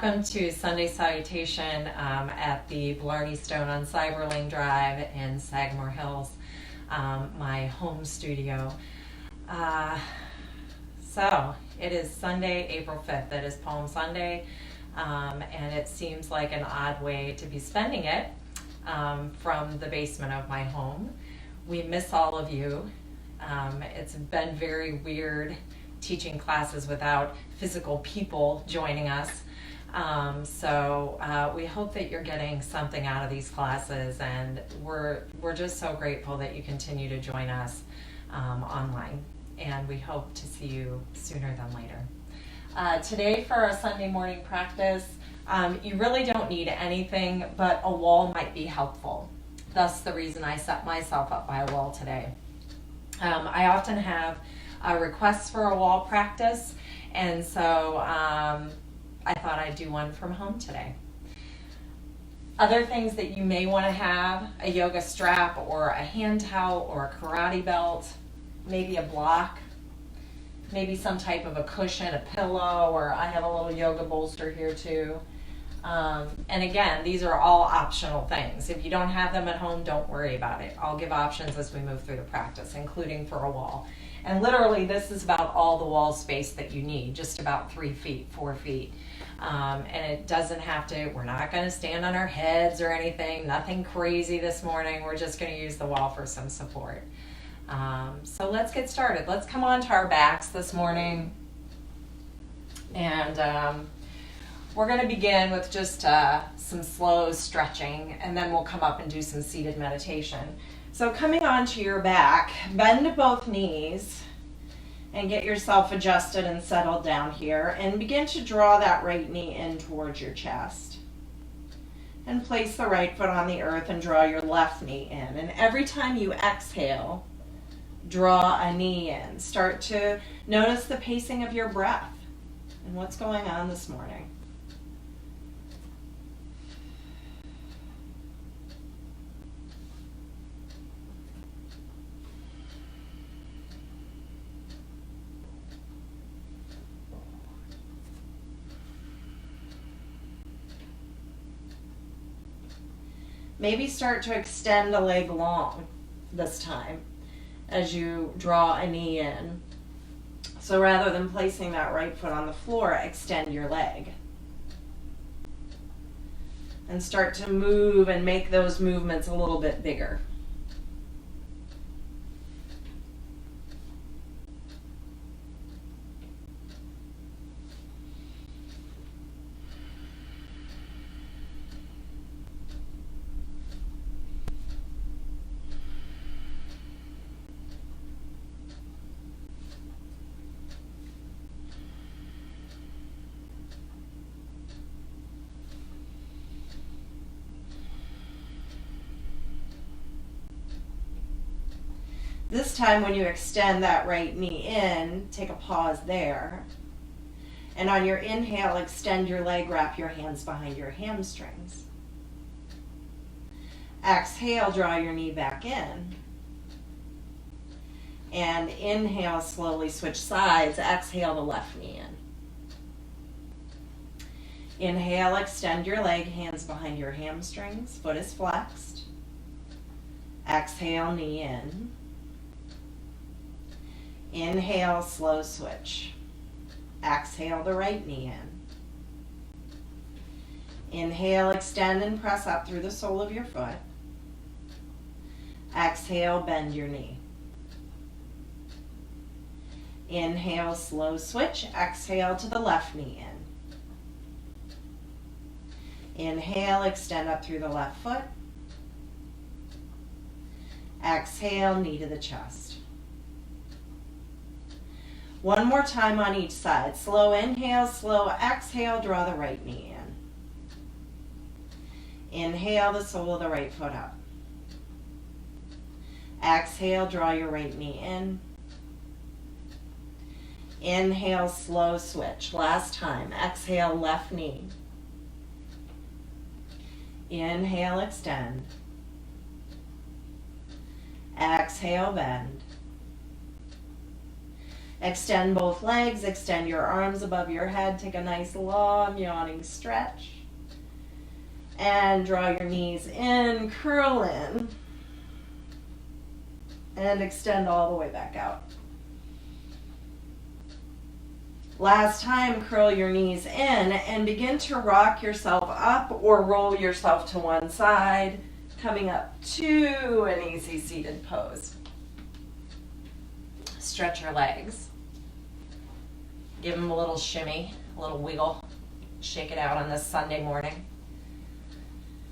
Welcome to Sunday Salutation at the Blarney Stone on Cyberling Drive in Sagamore Hills, my home studio. So it is Sunday, April 5th. It is Palm Sunday, and it seems like an odd way to be spending it from the basement of my home. We miss all of you. It's been very weird teaching classes without physical people joining us. So we hope that you're getting something out of these classes, and we're just so grateful that you continue to join us online, and we hope to see you sooner than later. Today for our Sunday morning practice, you really don't need anything, but a wall might be helpful. Thus the reason I set myself up by a wall today. I often have requests for a wall practice, and so I thought I'd do one from home today. Other things that you may want to have: a yoga strap or a hand towel or a karate belt, maybe a block, maybe some type of a cushion, a pillow, or I have a little yoga bolster here too. And again, these are all optional things. If you don't have them at home, don't worry about it. I'll give options as we move through the practice, including for a wall. And literally, this is about all the wall space that you need, just about 3 feet, 4 feet. And it doesn't have to, we're not going to stand on our heads or anything, nothing crazy this morning. We're just going to use the wall for some support. So let's get started. Let's come on to our backs this morning. And we're going to begin with just some slow stretching, and then we'll come up and do some seated meditation. So coming onto your back, bend both knees and get yourself adjusted and settled down here, and begin to draw that right knee in towards your chest. And place the right foot on the earth and draw your left knee in. And every time you exhale, draw a knee in. Start to notice the pacing of your breath and what's going on this morning. Maybe start to extend a leg long this time as you draw a knee in. So rather than placing that right foot on the floor, extend your leg. And start to move and make those movements a little bit bigger. This time when you extend that right knee in, take a pause there. And on your inhale, extend your leg, wrap your hands behind your hamstrings. Exhale, draw your knee back in. And inhale, slowly switch sides. Exhale the left knee in. Inhale, extend your leg, hands behind your hamstrings, foot is flexed. Exhale, knee in. Inhale, slow switch. Exhale the right knee in. Inhale, extend and press up through the sole of your foot. Exhale, bend your knee. Inhale, slow switch. Exhale to the left knee in. Inhale, extend up through the left foot. Exhale, knee to the chest. One more time on each side. Slow inhale, slow exhale, draw the right knee in. Inhale the sole of the right foot up. Exhale, draw your right knee in. Inhale, slow switch. Last time. Exhale, left knee. Inhale, extend. Exhale, bend. Extend both legs, extend your arms above your head, take a nice long yawning stretch. And draw your knees in, curl in, and extend all the way back out. Last time, curl your knees in and begin to rock yourself up or roll yourself to one side, coming up to an easy seated pose. Stretch your legs. Give them a little shimmy, a little wiggle. Shake it out on this Sunday morning.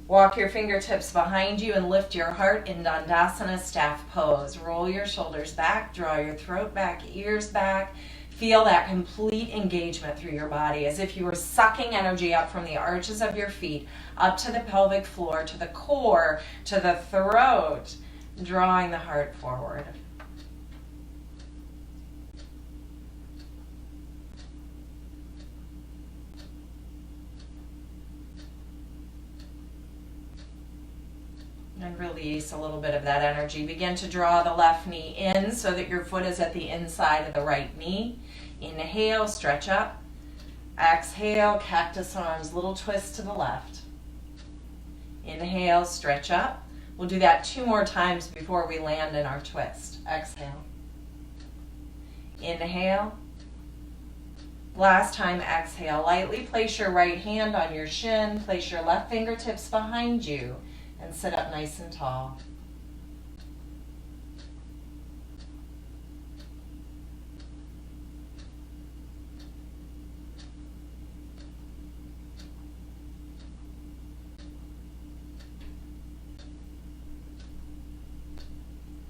Walk your fingertips behind you and lift your heart in Dandasana staff pose. Roll your shoulders back, draw your throat back, ears back. Feel that complete engagement through your body as if you were sucking energy up from the arches of your feet, up to the pelvic floor, to the core, to the throat, drawing the heart forward. And release a little bit of that energy. Begin to draw the left knee in so that your foot is at the inside of the right knee. Inhale, stretch up. Exhale, cactus arms, little twist to the left. Inhale, stretch up. We'll do that 2 more times before we land in our twist. Exhale. Inhale. Last time, exhale. Lightly place your right hand on your shin. Place your left fingertips behind you. And sit up nice and tall.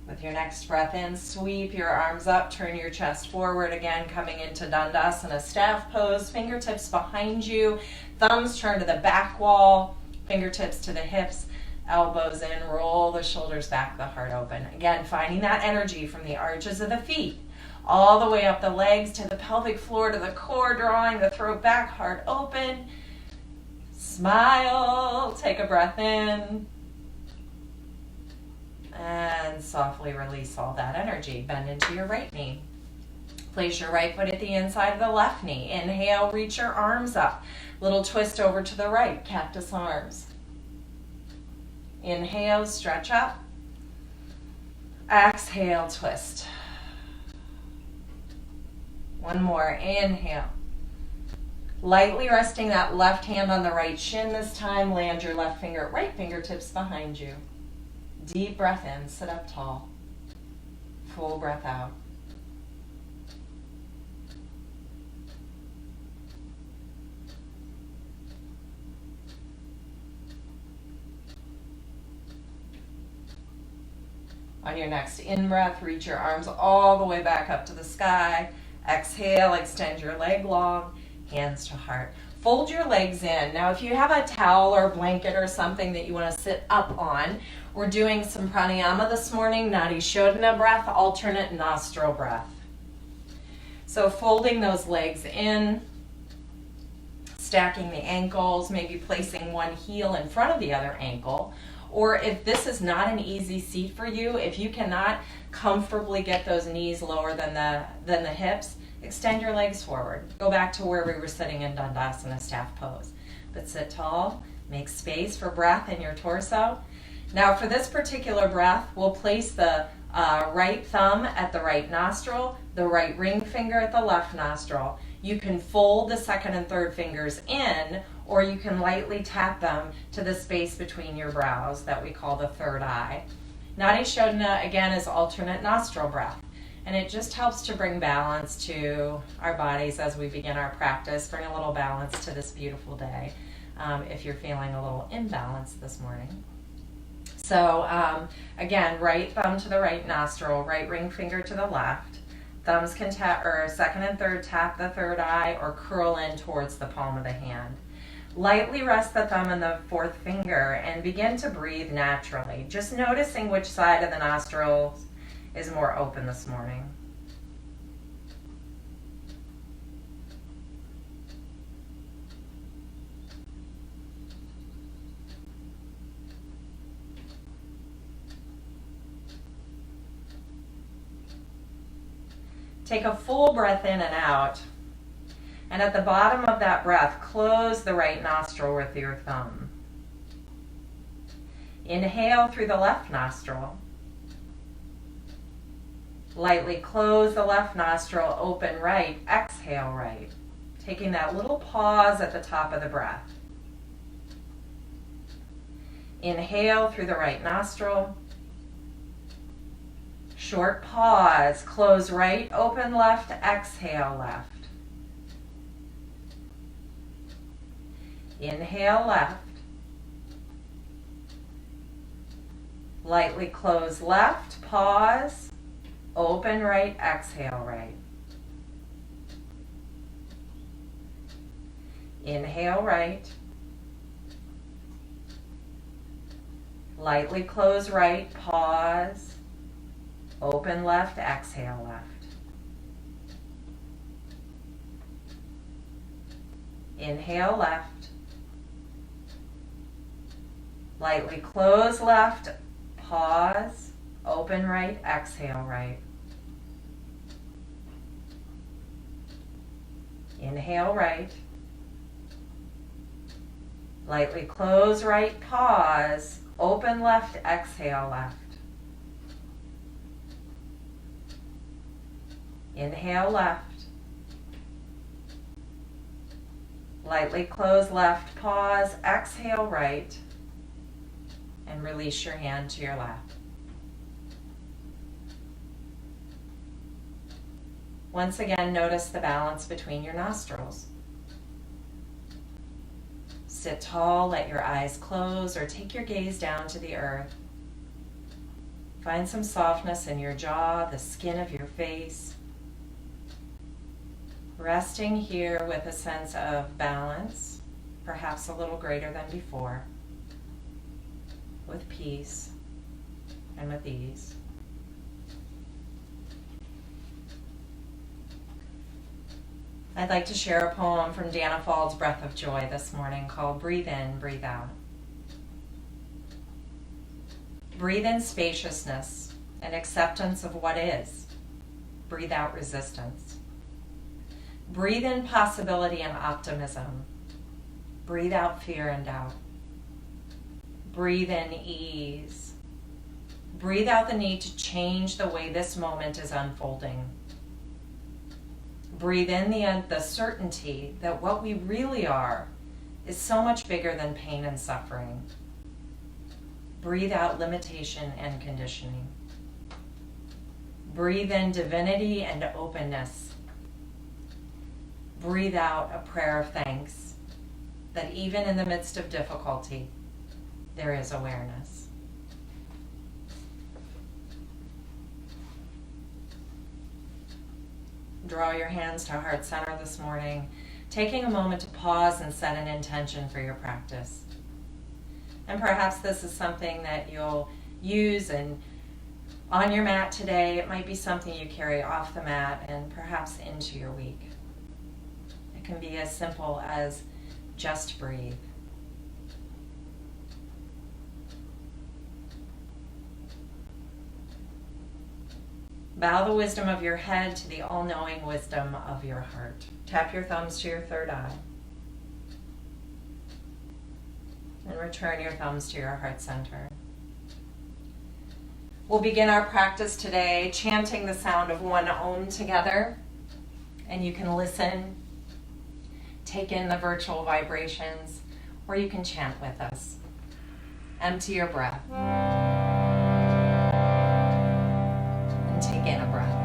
With your next breath in, sweep your arms up, turn your chest forward again, coming into Dandasana staff pose. Fingertips behind you, thumbs turn to the back wall, fingertips to the hips. Elbows in, roll the shoulders back, the heart open. Again, finding that energy from the arches of the feet, all the way up the legs to the pelvic floor, to the core, drawing the throat back, heart open. Smile, take a breath in. And softly release all that energy. Bend into your right knee. Place your right foot at the inside of the left knee. Inhale, reach your arms up. Little twist over to the right, cactus arms. Inhale, stretch up. Exhale, twist. One more, inhale. Lightly resting that left hand on the right shin this time, land your right fingertips behind you. Deep breath in, sit up tall. Full breath out. On your next in-breath, reach your arms all the way back up to the sky. Exhale, extend your leg long, hands to heart. Fold your legs in. Now, if you have a towel or a blanket or something that you want to sit up on, we're doing some pranayama this morning, Nadi Shodhana breath, alternate nostril breath. So folding those legs in, stacking the ankles, maybe placing one heel in front of the other ankle. Or if this is not an easy seat for you, if you cannot comfortably get those knees lower than the hips, extend your legs forward. Go back to where we were sitting in Dandasana staff pose. But sit tall, make space for breath in your torso. Now for this particular breath, we'll place the right thumb at the right nostril, the right ring finger at the left nostril. You can fold the second and third fingers in, or you can lightly tap them to the space between your brows that we call the third eye. Nadi Shodhana, again, is alternate nostril breath. And it just helps to bring balance to our bodies as we begin our practice, bring a little balance to this beautiful day if you're feeling a little imbalanced this morning. So again, right thumb to the right nostril, right ring finger to the left. Thumbs can tap, or second and third tap the third eye or curl in towards the palm of the hand. Lightly rest the thumb and the fourth finger and begin to breathe naturally, just noticing which side of the nostrils is more open this morning. Take a full breath in and out. And at the bottom of that breath, close the right nostril with your thumb. Inhale through the left nostril. Lightly close the left nostril, open right, exhale right. Taking that little pause at the top of the breath. Inhale through the right nostril. Short pause, close right, open left, exhale left. Inhale left. Lightly close left, pause, open right, exhale right. Inhale right. Lightly close right, pause, open left, exhale left. Inhale left. Lightly close left, pause, open right, exhale right. Inhale right. Lightly close right, pause, open left, exhale left. Inhale left. Lightly close left, pause, exhale right, and release your hand to your lap. Once again, notice the balance between your nostrils. Sit tall, let your eyes close, or take your gaze down to the earth. Find some softness in your jaw, the skin of your face. Resting here with a sense of balance, perhaps a little greater than before, with peace and with ease. I'd like to share a poem from Dana Fald's Breath of Joy this morning called Breathe In, Breathe Out. Breathe in spaciousness and acceptance of what is. Breathe out resistance. Breathe in possibility and optimism. Breathe out fear and doubt. Breathe in ease. Breathe out the need to change the way this moment is unfolding. Breathe in the certainty that what we really are is so much bigger than pain and suffering. Breathe out limitation and conditioning. Breathe in divinity and openness. Breathe out a prayer of thanks that even in the midst of difficulty, there is awareness. Draw your hands to heart center this morning, taking a moment to pause and set an intention for your practice. And perhaps this is something that you'll use on your mat today. It might be something you carry off the mat and perhaps into your week. It can be as simple as just breathe. Bow the wisdom of your head to the all-knowing wisdom of your heart. Tap your thumbs to your third eye. And return your thumbs to your heart center. We'll begin our practice today chanting the sound of one Om together. And you can listen, take in the virtual vibrations, or you can chant with us. Empty your breath. And take in a breath.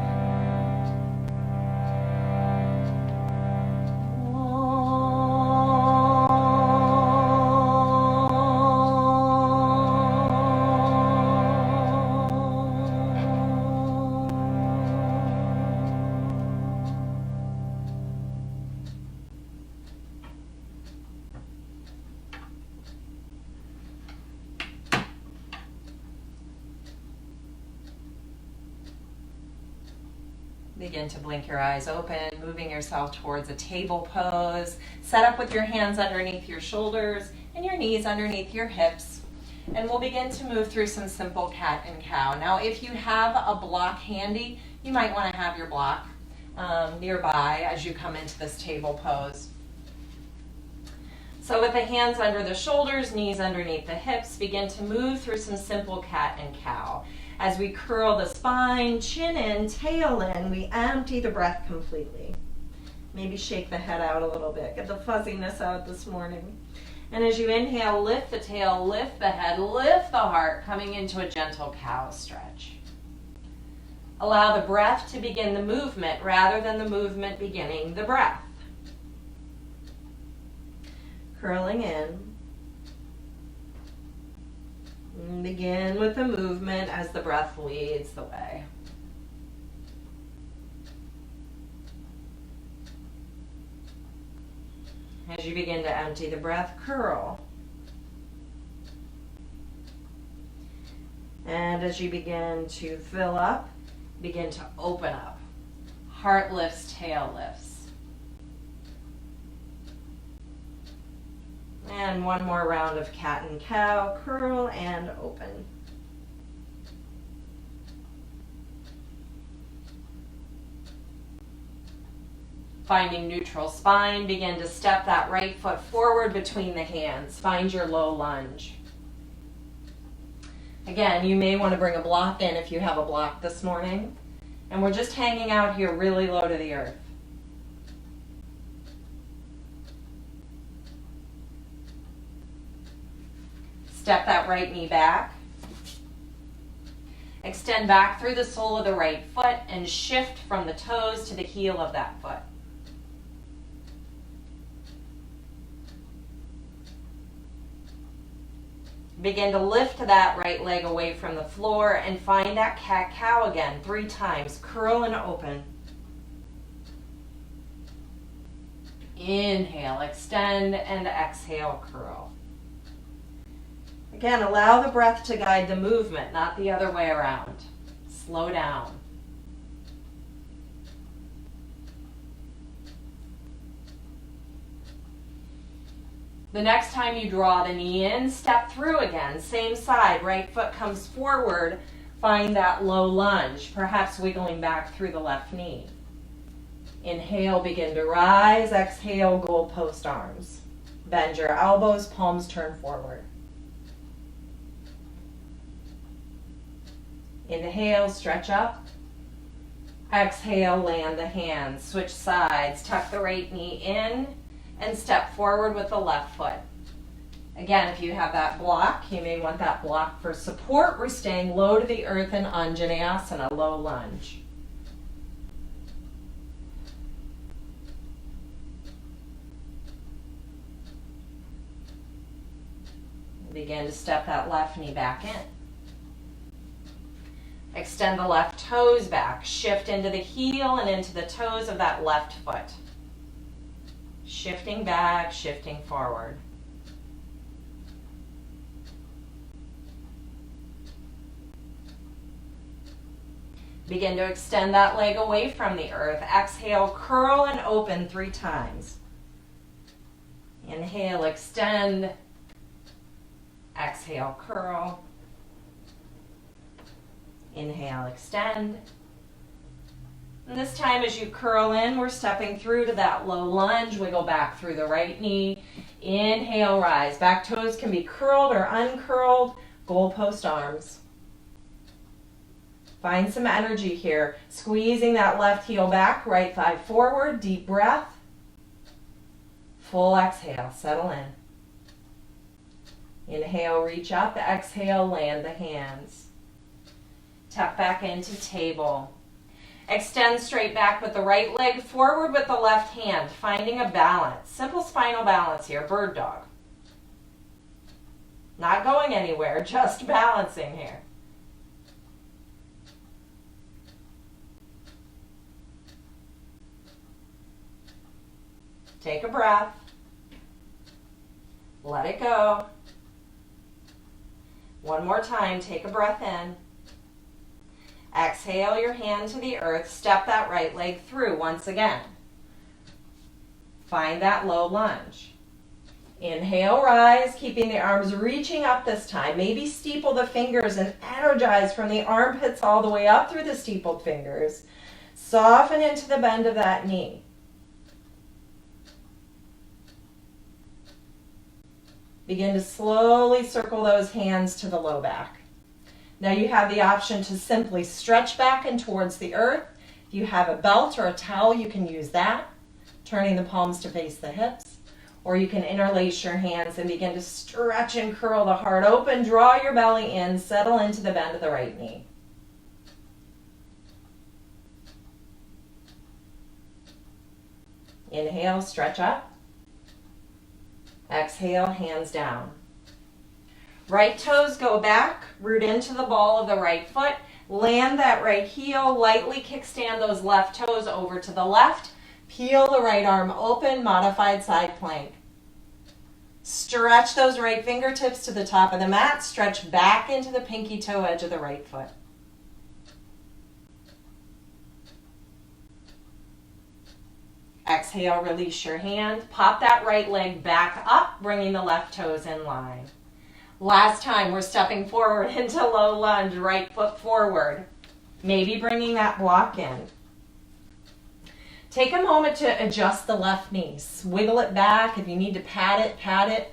Begin to blink your eyes open, moving yourself towards a table pose. Set up with your hands underneath your shoulders and your knees underneath your hips. And we'll begin to move through some simple cat and cow. Now, if you have a block handy, you might want to have your block. nearby as you come into this table pose. So with the hands under the shoulders, knees underneath the hips, begin to move through some simple cat and cow. As we curl the spine, chin in, tail in, we empty the breath completely. Maybe shake the head out a little bit, get the fuzziness out this morning. And as you inhale, lift the tail, lift the head, lift the heart, coming into a gentle cow stretch. Allow the breath to begin the movement rather than the movement beginning the breath. Curling in. And begin with the movement as the breath leads the way. As you begin to empty the breath, curl. And as you begin to fill up, begin to open up. Heart lifts, tail lifts. And one more round of cat and cow, curl and open. Finding neutral spine, begin to step that right foot forward between the hands. Find your low lunge. Again, you may want to bring a block in if you have a block this morning. And we're just hanging out here really low to the earth. Step that right knee back. Extend back through the sole of the right foot and shift from the toes to the heel of that foot. Begin to lift that right leg away from the floor and find that cat-cow again 3 times. Curl and open. Inhale, extend, and exhale, curl. Again, allow the breath to guide the movement, not the other way around. Slow down. The next time you draw the knee in, step through again. Same side, right foot comes forward. Find that low lunge, perhaps wiggling back through the left knee. Inhale, begin to rise. Exhale, goalpost arms. Bend your elbows, palms turn forward. Inhale, stretch up. Exhale, land the hands. Switch sides, tuck the right knee in and step forward with the left foot. Again, if you have that block, you may want that block for support. We're staying low to the earth in Anjaneyasana, low lunge. Begin to step that left knee back in. Extend the left toes back. Shift into the heel and into the toes of that left foot. Shifting back, shifting forward. Begin to extend that leg away from the earth. Exhale, curl and open 3 times. Inhale, extend. Exhale, curl. Inhale, extend. And this time as you curl in, we're stepping through to that low lunge. Wiggle back through the right knee. Inhale, rise. Back toes can be curled or uncurled. Goalpost arms. Find some energy here. Squeezing that left heel back, right thigh forward. Deep breath. Full exhale. Settle in. Inhale, reach up. Exhale, land the hands. Tuck back into table. Extend straight back with the right leg forward with the left hand, finding a balance. Simple spinal balance here, bird dog. Not going anywhere, just balancing here. Take a breath. Let it go. One more time, take a breath in. Exhale your hand to the earth. Step that right leg through once again. Find that low lunge. Inhale, rise, keeping the arms reaching up this time. Maybe steeple the fingers and energize from the armpits all the way up through the steepled fingers. Soften into the bend of that knee. Begin to slowly circle those hands to the low back. Now you have the option to simply stretch back and towards the earth. If you have a belt or a towel, you can use that, turning the palms to face the hips. Or you can interlace your hands and begin to stretch and curl the heart open. Draw your belly in, settle into the bend of the right knee. Inhale, stretch up. Exhale, hands down. Right toes go back, root into the ball of the right foot. Land that right heel, lightly kickstand those left toes over to the left. Peel the right arm open, modified side plank. Stretch those right fingertips to the top of the mat. Stretch back into the pinky toe edge of the right foot. Exhale, release your hand. Pop that right leg back up, bringing the left toes in line. Last time, we're stepping forward into low lunge, right foot forward. Maybe bringing that block in. Take a moment to adjust the left knee. Wiggle it back. If you need to pat it, pat it.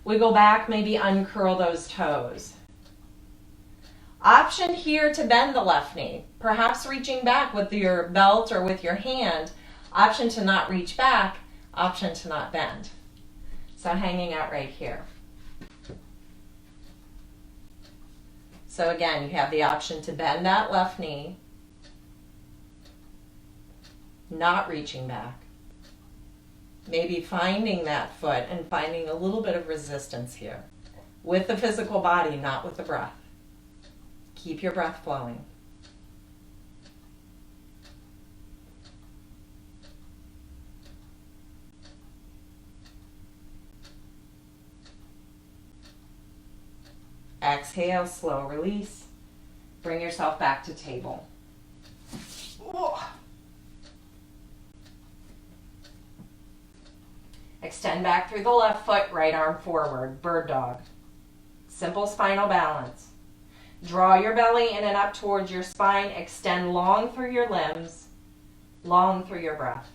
Wiggle back, maybe uncurl those toes. Option here to bend the left knee. Perhaps reaching back with your belt or with your hand. Option to not reach back. Option to not bend. So hanging out right here. So again, you have the option to bend that left knee, not reaching back. Maybe finding that foot and finding a little bit of resistance here with the physical body, not with the breath. Keep your breath flowing. Exhale, slow release. Bring yourself back to table. Extend back through the left foot, right arm forward, bird dog. Simple spinal balance. Draw your belly in and up towards your spine. Extend long through your limbs, long through your breath.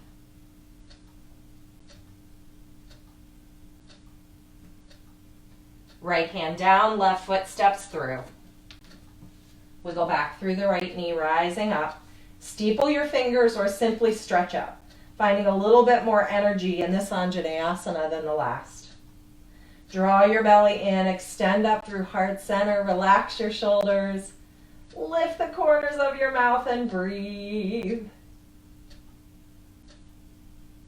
Right hand down, left foot steps through. Wiggle back through the right knee, rising up. Steeple your fingers or simply stretch up, finding a little bit more energy in this Anjaneyasana than the last. Draw your belly in, extend up through heart center, relax your shoulders, lift the corners of your mouth and breathe.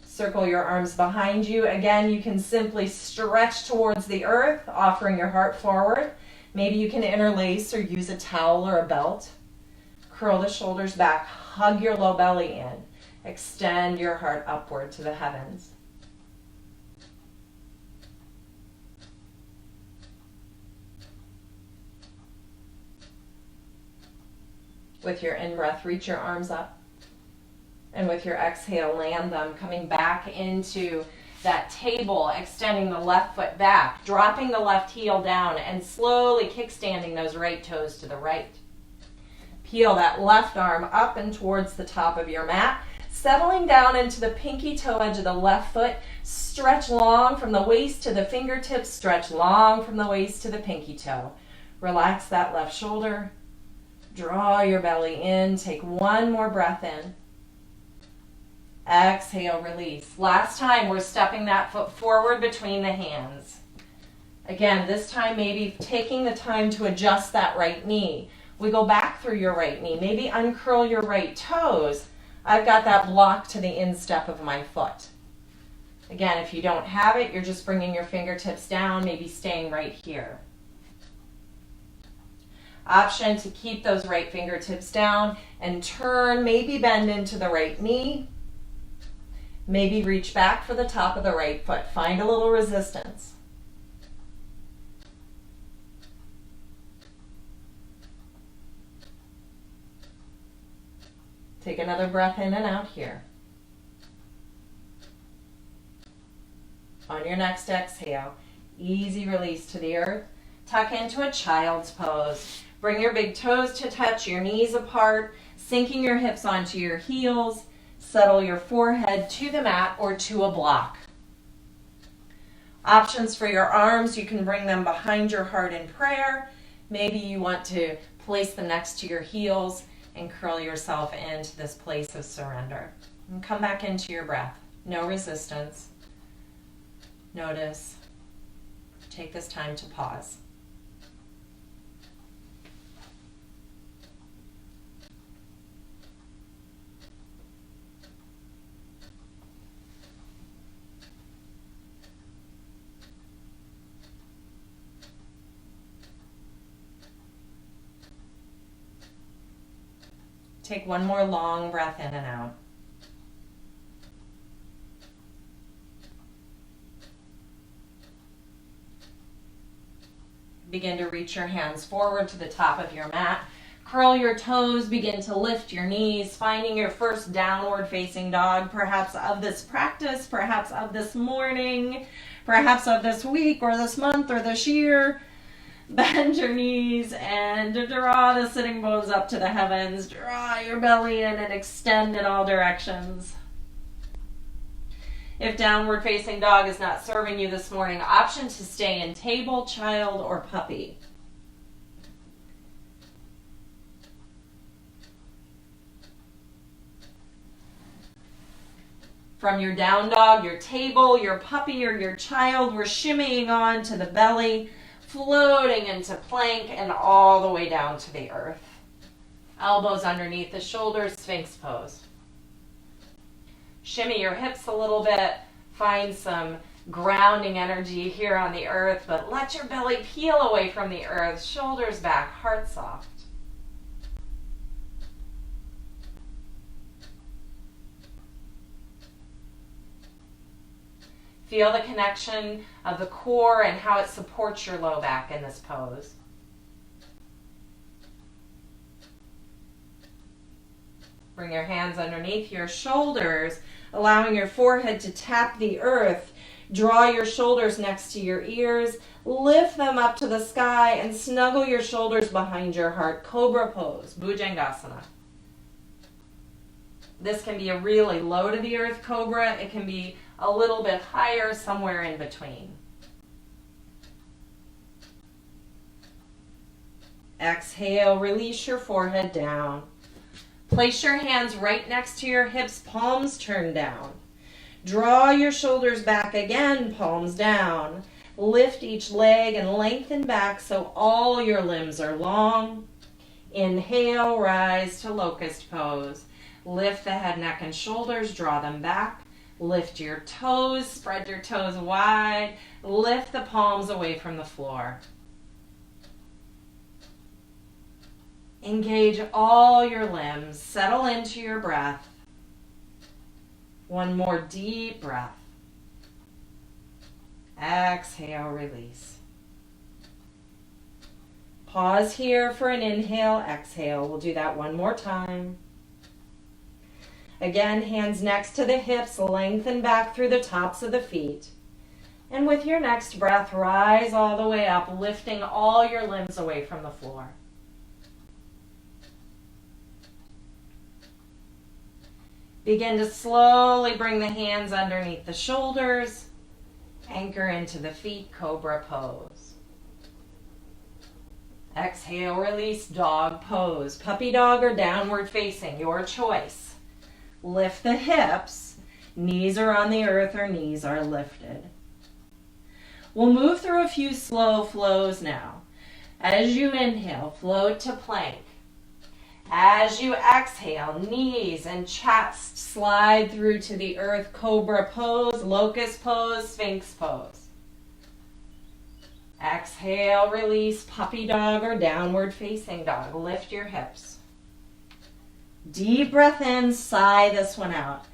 Circle your arms behind you. Again, you can simply stretch towards the earth, offering your heart forward. Maybe you can interlace or use a towel or a belt. Curl the shoulders back, hug your low belly in. Extend your heart upward to the heavens. With your in-breath, reach your arms up. And with your exhale, land them, coming back into that table, extending the left foot back, dropping the left heel down, and slowly kickstanding those right toes to the right. Peel that left arm up and towards the top of your mat, settling down into the pinky toe edge of the left foot. Stretch long from the waist to the fingertips, stretch long from the waist to the pinky toe. Relax that left shoulder. Draw your belly in. Take one more breath in. Exhale, release. Last time, we're stepping that foot forward between the hands. Again, this time maybe taking the time to adjust that right knee. Wiggle back through your right knee. Maybe uncurl your right toes. I've got that block to the instep of my foot. Again, if you don't have it, you're just bringing your fingertips down, maybe staying right here. Option to keep those right fingertips down and turn, maybe bend into the right knee. Maybe reach back for the top of the right foot. Find a little resistance. Take another breath in and out here. On your next exhale, easy release to the earth. Tuck into a child's pose. Bring your big toes to touch, your knees apart. Sinking your hips onto your heels, settle your forehead to the mat or to a block. Options for your arms, you can bring them behind your heart in prayer. Maybe you want to place them next to your heels and curl yourself into this place of surrender. And come back into your breath. No resistance. Notice. Take this time to pause. Take one more long breath in and out. Begin to reach your hands forward to the top of your mat. Curl your toes, begin to lift your knees, finding your first downward facing dog, perhaps of this practice, perhaps of this morning, perhaps of this week or this month or this year. Bend your knees and draw the sitting bones up to the heavens. Draw your belly in and extend in all directions. If downward facing dog is not serving you this morning, option to stay in table, child, or puppy. From your down dog, your table, your puppy, or your child, we're shimmying on to the belly, floating into plank and all the way down to the earth. Elbows underneath the shoulders, Sphinx pose. Shimmy your hips a little bit. Find some grounding energy here on the earth, but let your belly peel away from the earth. Shoulders back, heart soft. Feel the connection of the core and how it supports your low back in this pose. Bring your hands underneath your shoulders, allowing your forehead to tap the earth. Draw your shoulders next to your ears, lift them up to the sky, and snuggle your shoulders behind your heart. Cobra pose, Bhujangasana. This can be a really low to the earth cobra. It can be a little bit higher, somewhere in between. Exhale, release your forehead down. Place your hands right next to your hips, palms turned down. Draw your shoulders back again, palms down. Lift each leg and lengthen back so all your limbs are long. Inhale, rise to locust pose. Lift the head, neck, and shoulders, draw them back. Lift your toes, spread your toes wide. Lift the palms away from the floor. Engage all your limbs. Settle into your breath. One more deep breath. Exhale, release. Pause here for an inhale, exhale. We'll do that one more time. Again, hands next to the hips, lengthen back through the tops of the feet. And with your next breath, rise all the way up, lifting all your limbs away from the floor. Begin to slowly bring the hands underneath the shoulders. Anchor into the feet, cobra pose. Exhale, release, dog pose. Puppy dog or downward facing, your choice. Lift the hips. Knees are on the earth or knees are lifted. We'll move through a few slow flows now. As you inhale, float to plank. As you exhale, knees and chest slide through to the earth, cobra pose, locust pose, sphinx pose. Exhale, release, puppy dog or downward facing dog. Lift your hips. Deep breath in, sigh this one out.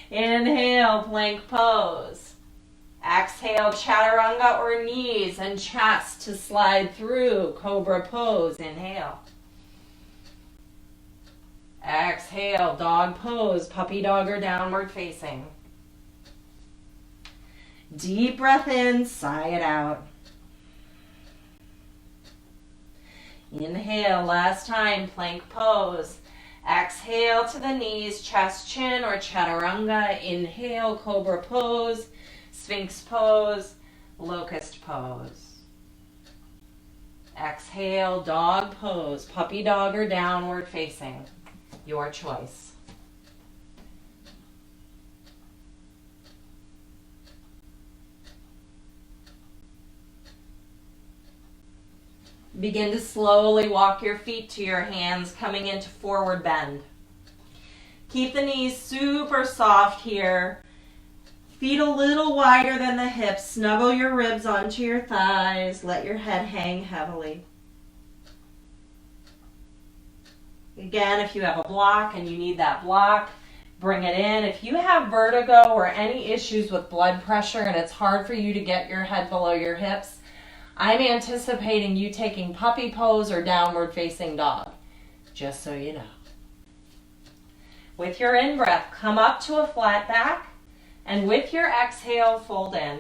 Inhale, plank pose. Exhale, chaturanga or knees and chest to slide through, cobra pose. Inhale. Exhale, dog pose, puppy dog or downward facing. Deep breath in, sigh it out. Inhale, last time, plank pose. Exhale to the knees, chest, chin, or chaturanga. Inhale, cobra pose, sphinx pose, locust pose. Exhale, dog pose, puppy dog or downward facing. Your choice. Begin to slowly walk your feet to your hands, coming into forward bend. Keep the knees super soft here. Feet a little wider than the hips. Snuggle your ribs onto your thighs. Let your head hang heavily. Again, if you have a block and you need that block, bring it in. If you have vertigo or any issues with blood pressure and it's hard for you to get your head below your hips, I'm anticipating you taking puppy pose or downward facing dog, just so you know. With your in-breath, come up to a flat back, and with your exhale, fold in.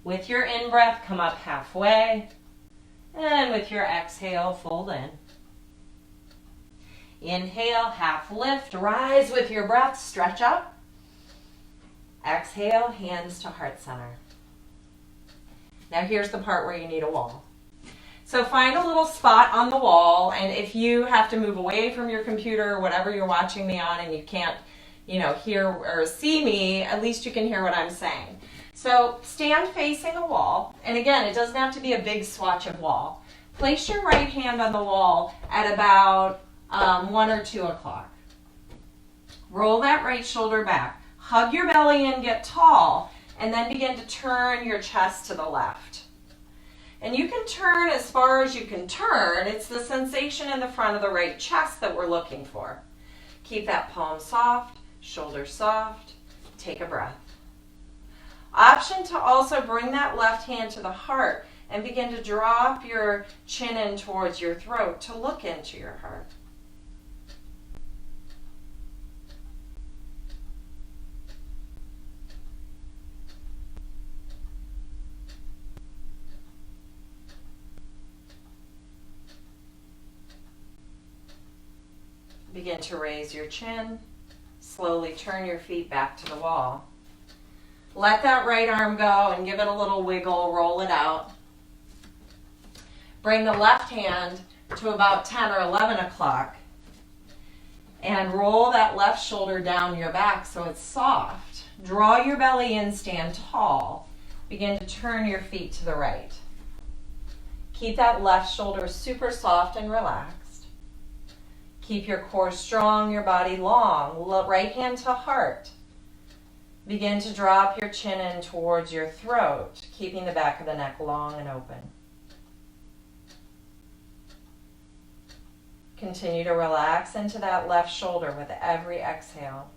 With your in-breath, come up halfway, and with your exhale, fold in. Inhale, half lift, rise with your breath, stretch up. Exhale, hands to heart center. Now here's the part where you need a wall. So find a little spot on the wall, and if you have to move away from your computer or whatever you're watching me on and you can't, hear or see me, at least you can hear what I'm saying. So stand facing a wall, and again, it doesn't have to be a big swatch of wall. Place your right hand on the wall at about 1 or 2 o'clock. Roll that right shoulder back. Hug your belly in, get tall, and then begin to turn your chest to the left. And you can turn as far as you can turn. It's the sensation in the front of the right chest that we're looking for. Keep that palm soft, shoulder soft. Take a breath. Option to also bring that left hand to the heart and begin to drop your chin in towards your throat to look into your heart. Begin to raise your chin. Slowly turn your feet back to the wall. Let that right arm go and give it a little wiggle, roll it out. Bring the left hand to about 10 or 11 o'clock and roll that left shoulder down your back so it's soft. Draw your belly in, stand tall. Begin to turn your feet to the right. Keep that left shoulder super soft and relaxed. Keep your core strong, your body long. Right hand to heart. Begin to drop your chin in towards your throat, keeping the back of the neck long and open. Continue to relax into that left shoulder with every exhale.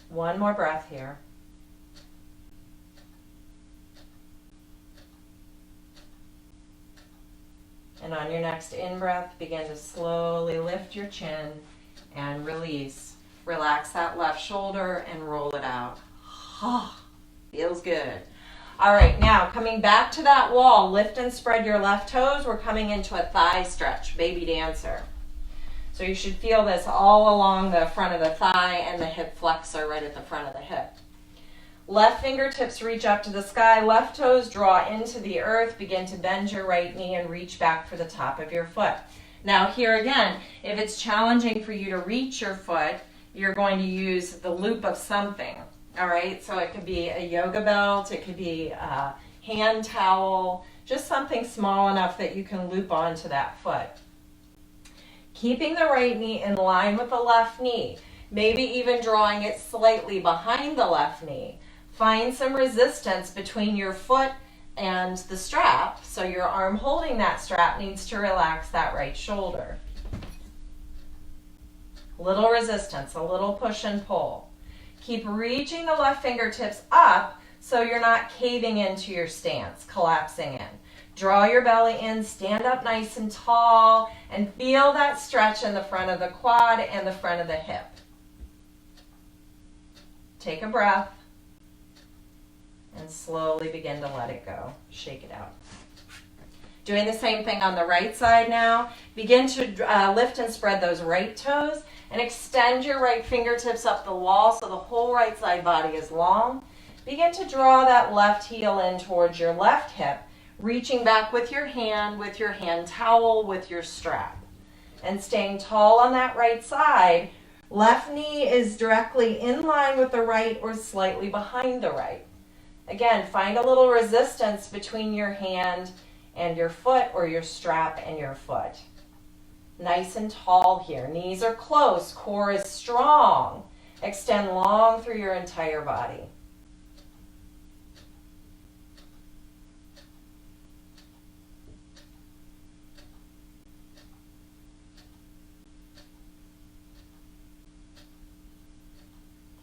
One more breath here. And on your next in-breath, begin to slowly lift your chin and release. Relax that left shoulder and roll it out. Feels good. All right, now coming back to that wall, lift and spread your left toes. We're coming into a thigh stretch, baby dancer. So you should feel this all along the front of the thigh and the hip flexor right at the front of the hip. Left fingertips reach up to the sky. Left toes draw into the earth. Begin to bend your right knee and reach back for the top of your foot. Now here again, if it's challenging for you to reach your foot, you're going to use the loop of something. All right, so it could be a yoga belt, it could be a hand towel, just something small enough that you can loop onto that foot. Keeping the right knee in line with the left knee, maybe even drawing it slightly behind the left knee. Find some resistance between your foot and the strap, so your arm holding that strap needs to relax that right shoulder. Little resistance, a little push and pull. Keep reaching the left fingertips up so you're not caving into your stance, collapsing in. Draw your belly in, stand up nice and tall, and feel that stretch in the front of the quad and the front of the hip. Take a breath and slowly begin to let it go. Shake it out. Doing the same thing on the right side now. Begin to lift and spread those right toes and extend your right fingertips up the wall so the whole right side body is long. Begin to draw that left heel in towards your left hip, reaching back with your hand towel, with your strap. And staying tall on that right side. Left knee is directly in line with the right or slightly behind the right. Again, find a little resistance between your hand and your foot, or your strap and your foot. Nice and tall here. Knees are close, core is strong. Extend long through your entire body.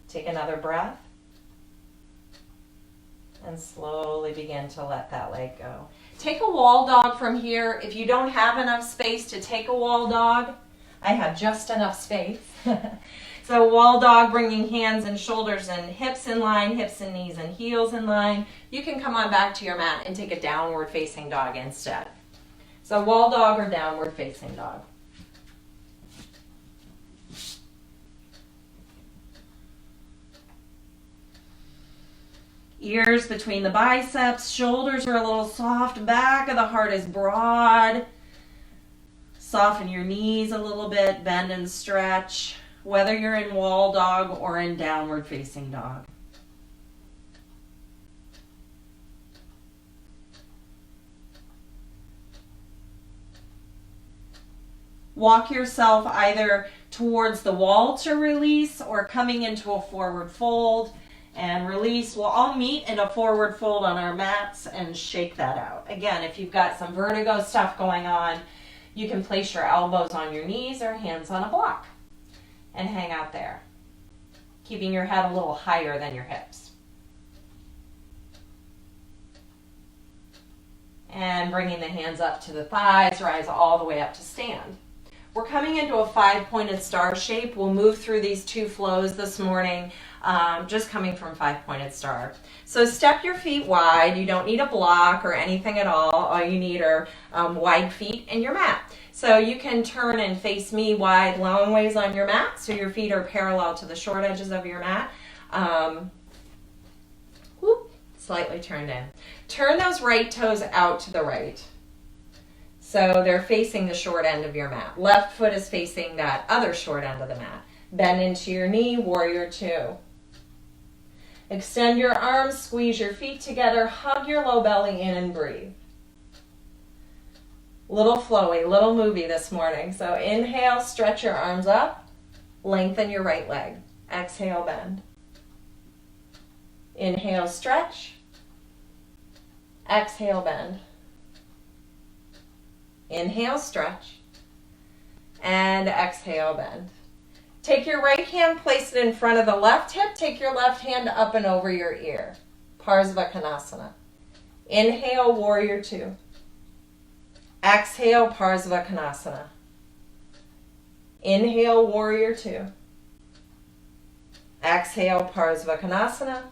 Take another breath. And slowly begin to let that leg go. Take a wall dog from here. If you don't have enough space to take a wall dog, I have just enough space. So wall dog, bringing hands and shoulders and hips in line, hips and knees and heels in line. You can come on back to your mat and take a downward facing dog instead. So wall dog or downward facing dog. Ears between the biceps, shoulders are a little soft, back of the heart is broad. Soften your knees a little bit, bend and stretch, whether you're in wall dog or in downward facing dog. Walk yourself either towards the wall to release or coming into a forward fold. And release. We'll all meet in a forward fold on our mats and shake that out. Again, if you've got some vertigo stuff going on, you can place your elbows on your knees or hands on a block and hang out there, keeping your head a little higher than your hips. And bringing the hands up to the thighs, rise all the way up to stand. We're coming into a 5-pointed star shape. We'll move through these two flows this morning, just coming from 5-pointed star. So step your feet wide. You don't need a block or anything at all. All you need are wide feet and your mat. So you can turn and face me wide, long ways on your mat, so your feet are parallel to the short edges of your mat. Slightly turned in. Turn those right toes out to the right. So they're facing the short end of your mat. Left foot is facing that other short end of the mat. Bend into your knee, warrior two. Extend your arms, squeeze your feet together, hug your low belly in and breathe. Little flowy, little movie this morning. So inhale, stretch your arms up, lengthen your right leg. Exhale, bend. Inhale, stretch. Exhale, bend. Inhale, stretch, and exhale, bend. Take your right hand, place it in front of the left hip. Take your left hand up and over your ear. Parsvakonasana. Inhale, warrior two. Exhale, Parsvakonasana. Inhale, warrior two. Exhale, Parsvakonasana.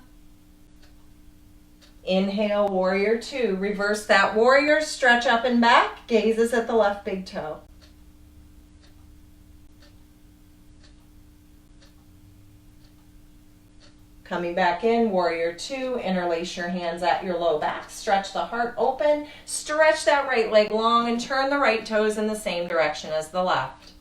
Inhale, warrior two. Reverse that warrior, stretch up and back, gazes at the left big toe. Coming back in, warrior two, interlace your hands at your low back, stretch the heart open, stretch that right leg long and turn the right toes in the same direction as the left.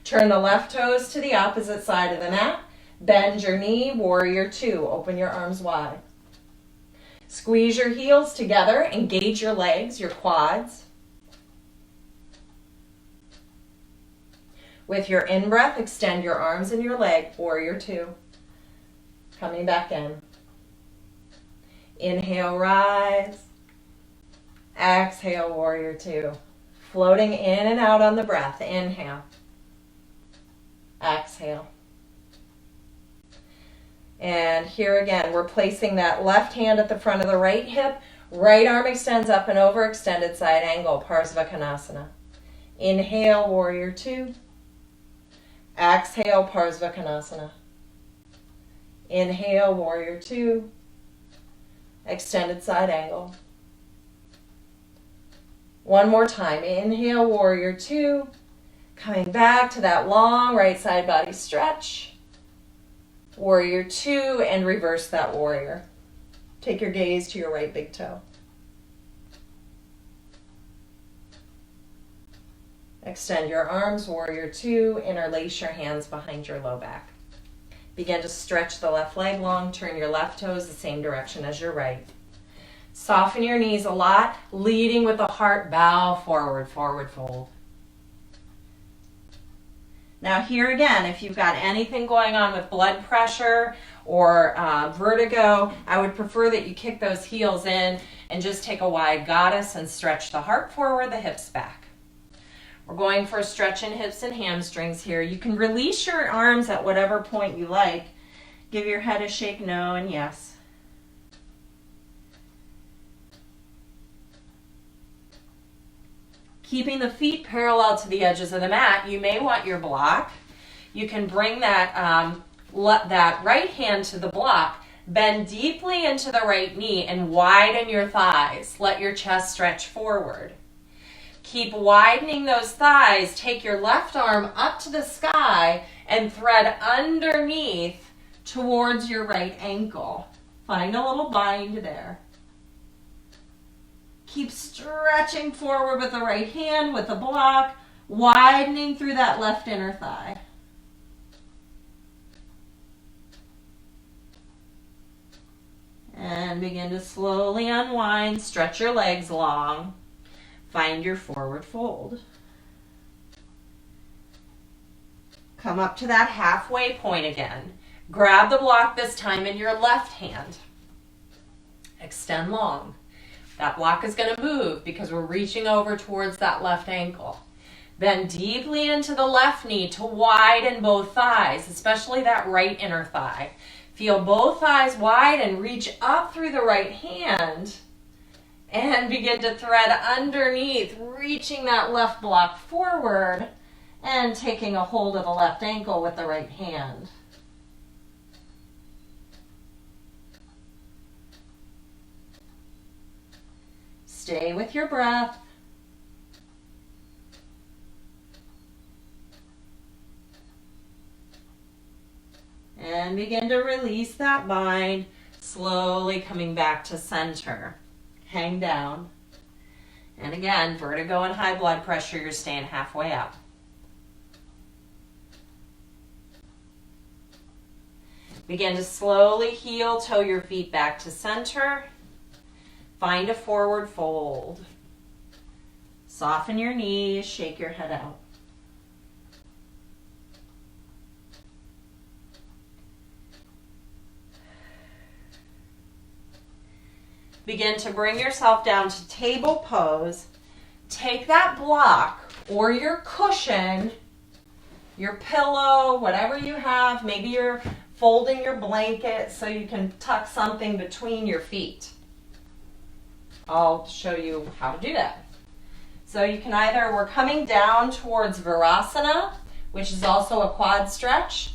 Turn the left toes to the opposite side of the mat, bend your knee, warrior two, open your arms wide. Squeeze your heels together, engage your legs, your quads. With your in-breath, extend your arms and your leg, warrior two. Coming back in. Inhale, rise. Exhale, warrior two. Floating in and out on the breath. Inhale. Exhale. And here again, we're placing that left hand at the front of the right hip, Right arm extends up and over, extended side angle, Parsvakonasana. Inhale, warrior two. Exhale, Parsvakonasana. Inhale, warrior two. Extended side angle. One more time. Inhale, warrior two. Coming back to that long right side body stretch. Warrior two, and reverse that warrior. Take your gaze to your right big toe. Extend your arms, warrior two. Interlace your hands behind your low back. Begin to stretch the left leg long. Turn your left toes the same direction as your right. Soften your knees a lot, leading with the heart. Bow forward, forward fold. Now here again, if you've got anything going on with blood pressure or vertigo, I would prefer that you kick those heels in and just take a wide goddess and stretch the heart forward, the hips back. We're going for a stretch in hips and hamstrings here. You can release your arms at whatever point you like. Give your head a shake no and yes. Keeping the feet parallel to the edges of the mat, you may want your block. You can bring that, that right hand to the block, bend deeply into the right knee and widen your thighs. Let your chest stretch forward. Keep widening those thighs. Take your left arm up to the sky and thread underneath towards your right ankle. Find a little bind there. Keep stretching forward with the right hand, with the block, widening through that left inner thigh. And begin to slowly unwind. Stretch your legs long. Find your forward fold. Come up to that halfway point again. Grab the block this time in your left hand. Extend long. That block is going to move because we're reaching over towards that left ankle. Bend deeply into the left knee to widen both thighs, especially that right inner thigh. Feel both thighs wide and reach up through the right hand and begin to thread underneath, reaching that left block forward and taking a hold of the left ankle with the right hand. Stay with your breath. And begin to release that bind, slowly coming back to center. Hang down. And again, vertigo and high blood pressure, you're staying halfway up. Begin to slowly heel toe your feet back to center. Find a forward fold. Soften your knees, shake your head out. Begin to bring yourself down to table pose. Take that block or your cushion, your pillow, whatever you have. Maybe you're folding your blanket so you can tuck something between your feet. I'll show you how to do that. So you can either, we're coming down towards Virasana, which is also a quad stretch,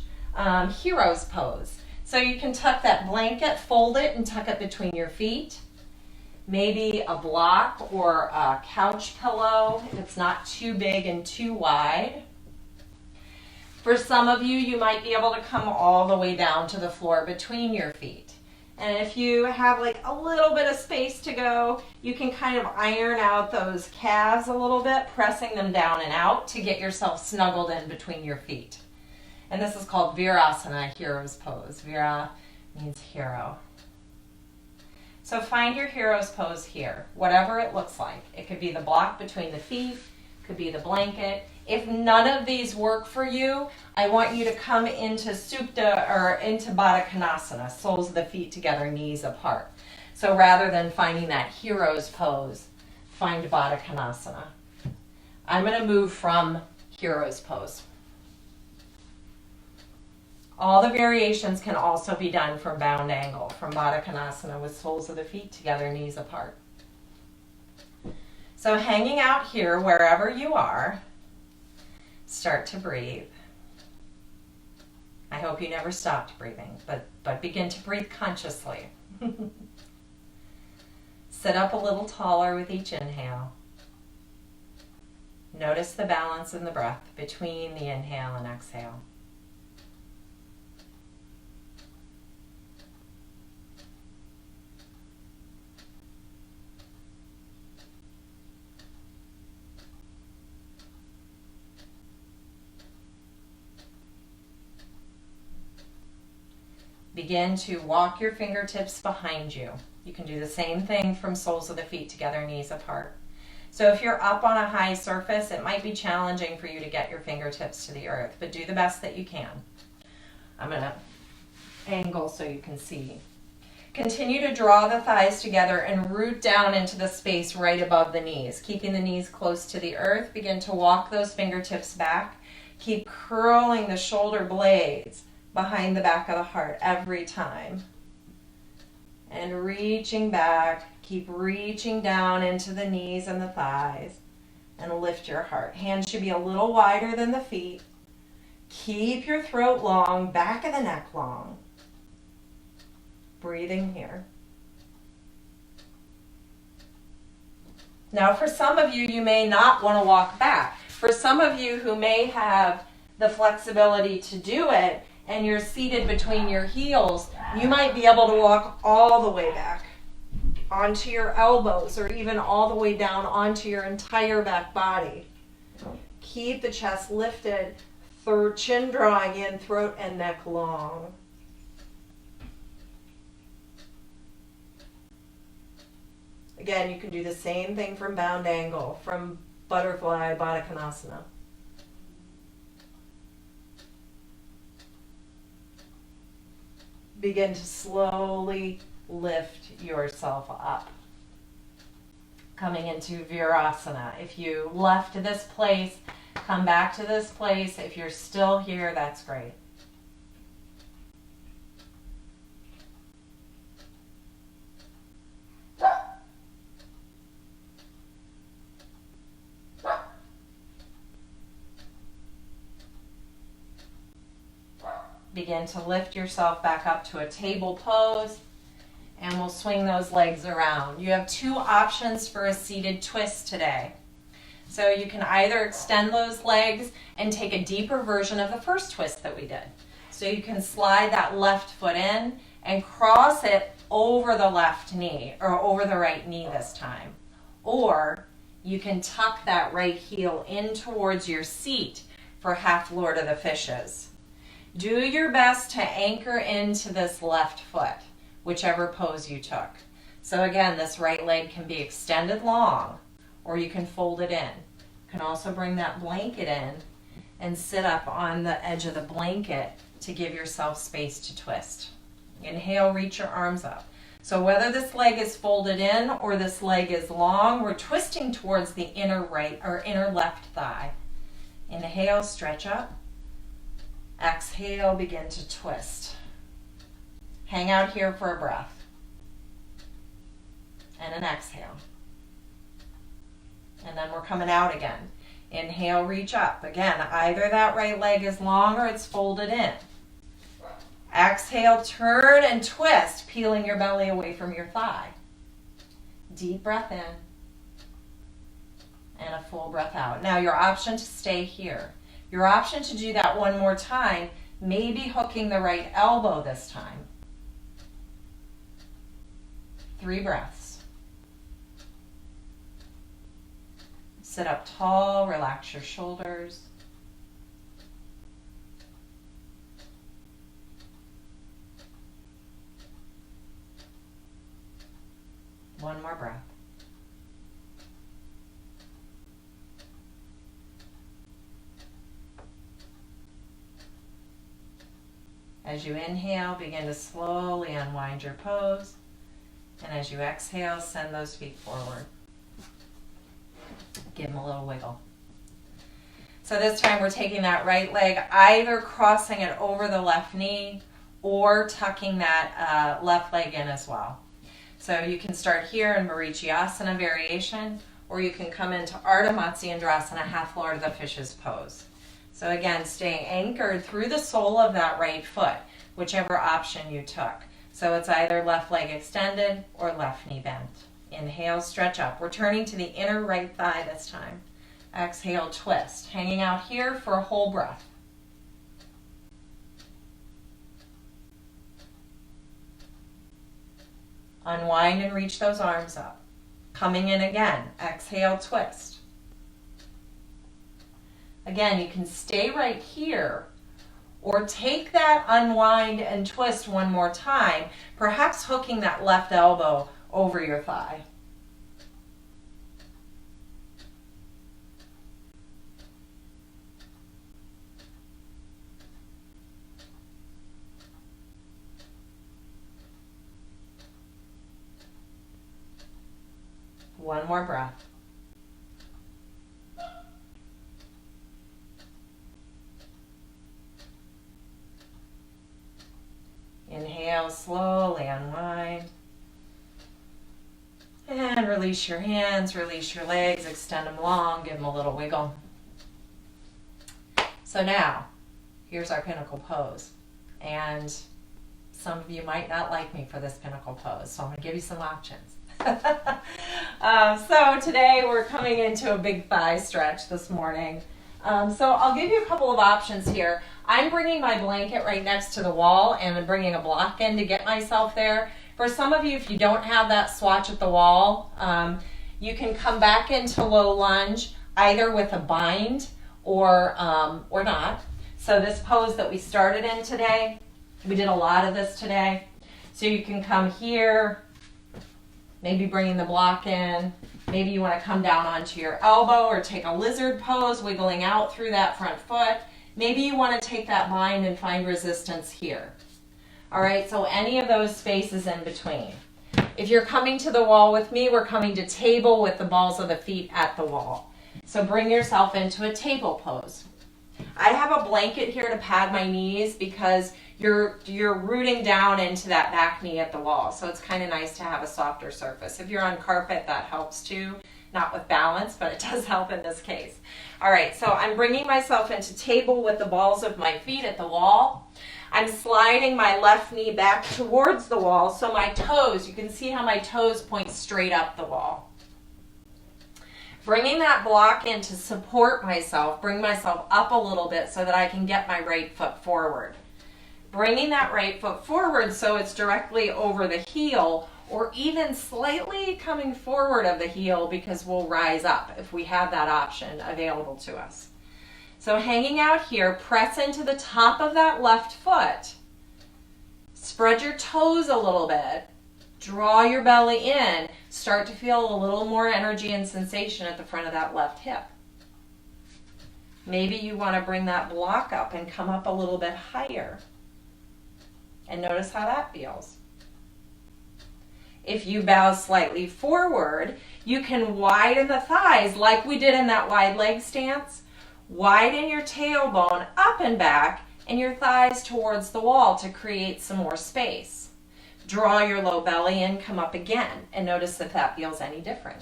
hero's pose. So you can tuck that blanket, fold it, and tuck it between your feet. Maybe a block or a couch pillow if it's not too big and too wide. For some of you, you might be able to come all the way down to the floor between your feet. And if you have like a little bit of space to go, you can kind of iron out those calves a little bit, pressing them down and out to get yourself snuggled in between your feet. And this is called Virasana, hero's pose. Vira means hero. So find your hero's pose here, whatever it looks like. It could be the block between the feet, could be the blanket. If none of these work for you, I want you to come into Supta or into Baddha Konasana, soles of the feet together, knees apart. So rather than finding that hero's pose, find Baddha Konasana. I'm going to move from hero's pose. All the variations can also be done from bound angle, from Baddha Konasana with soles of the feet together, knees apart. So hanging out here, wherever you are, start to breathe. I hope you never stopped breathing, but begin to breathe consciously. Sit up a little taller with each inhale. Notice the balance in the breath between the inhale and exhale. Begin to walk your fingertips behind you. You can do the same thing from soles of the feet together, knees apart. So if you're up on a high surface, it might be challenging for you to get your fingertips to the earth, but do the best that you can. I'm going to angle so you can see. Continue to draw the thighs together and root down into the space right above the knees. Keeping the knees close to the earth, begin to walk those fingertips back. Keep curling the shoulder blades behind the back of the heart every time. And reaching back, keep reaching down into the knees and the thighs, and lift your heart. Hands should be a little wider than the feet. Keep your throat long, back of the neck long. Breathing here. Now for some of you, you may not want to walk back. For some of you who may have the flexibility to do it, and you're seated between your heels, you might be able to walk all the way back onto your elbows, or even all the way down onto your entire back body. Keep the chest lifted, chin drawing in, throat and neck long. Again, you can do the same thing from bound angle, from butterfly, Baddha Konasana. Begin to slowly lift yourself up. Coming into Virasana. If you left this place, come back to this place. If you're still here, that's great. Begin to lift yourself back up to a table pose, and we'll swing those legs around. You have two options for a seated twist today. So you can either extend those legs and take a deeper version of the first twist that we did. So you can slide that left foot in and cross it over the left knee, or over the right knee this time. Or you can tuck that right heel in towards your seat for half Lord of the Fishes. Do your best to anchor into this left foot, whichever pose you took. So again, this right leg can be extended long, or you can fold it in. You can also bring that blanket in and sit up on the edge of the blanket to give yourself space to twist. Inhale, reach your arms up. So whether this leg is folded in or this leg is long, we're twisting towards the inner right or inner left thigh. Inhale, stretch up. Exhale, begin to twist. Hang out here for a breath. And an exhale. And then we're coming out again. Inhale, reach up. Again, either that right leg is long or it's folded in. Exhale, turn and twist, peeling your belly away from your thigh. Deep breath in. And a full breath out. Now your option to stay here. Your option to do that one more time, maybe hooking the right elbow this time. 3 breaths. Sit up tall, relax your shoulders. One more breath. As you inhale, begin to slowly unwind your pose. And as you exhale, send those feet forward. Give them a little wiggle. So this time we're taking that right leg, either crossing it over the left knee or tucking that left leg in as well. So you can start here in Marichiasana variation, or you can come into Ardha Matsyendrasana, half lower to the fish's pose. So again, staying anchored through the sole of that right foot, whichever option you took. So it's either left leg extended or left knee bent. Inhale, stretch up. We're turning to the inner right thigh this time. Exhale, twist. Hanging out here for a whole breath. Unwind and reach those arms up. Coming in again. Exhale, twist. Again, you can stay right here or take that unwind and twist one more time, perhaps hooking that left elbow over your thigh. One more breath. Inhale, slowly unwind. And release your hands, release your legs, extend them long, give them a little wiggle. So now, here's our pinnacle pose. And some of you might not like me for this pinnacle pose, so I'm going to give you some options. So today we're coming into a big thigh stretch this morning. So I'll give you a couple of options here. I'm bringing my blanket right next to the wall and I'm bringing a block in to get myself there. For some of you, if you don't have that swatch at the wall, you can come back into low lunge either with a bind or not. So this pose that we started in today, we did a lot of this today. So you can come here, maybe bringing the block in. Maybe you want to come down onto your elbow or take a lizard pose, wiggling out through that front foot. Maybe you want to take that bind and find resistance here. All right, so any of those spaces in between. If you're coming to the wall with me, we're coming to table with the balls of the feet at the wall. So bring yourself into a table pose. I have a blanket here to pad my knees because you're rooting down into that back knee at the wall. So it's kind of nice to have a softer surface. If you're on carpet, that helps too. Not with balance, but it does help in this case. All right, so I'm bringing myself into table with the balls of my feet at the wall. I'm sliding my left knee back towards the wall. So my toes, you can see how my toes point straight up the wall. Bringing that block in to support myself, bring myself up a little bit so that I can get my right foot forward. Bringing that right foot forward so it's directly over the heel or even slightly coming forward of the heel because we'll rise up if we have that option available to us. So hanging out here, press into the top of that left foot. Spread your toes a little bit. Draw your belly in. Start to feel a little more energy and sensation at the front of that left hip. Maybe you want to bring that block up and come up a little bit higher. And notice how that feels. If you bow slightly forward, you can widen the thighs like we did in that wide leg stance. Widen your tailbone up and back and your thighs towards the wall to create some more space. Draw your low belly in, come up again, and notice if that feels any different.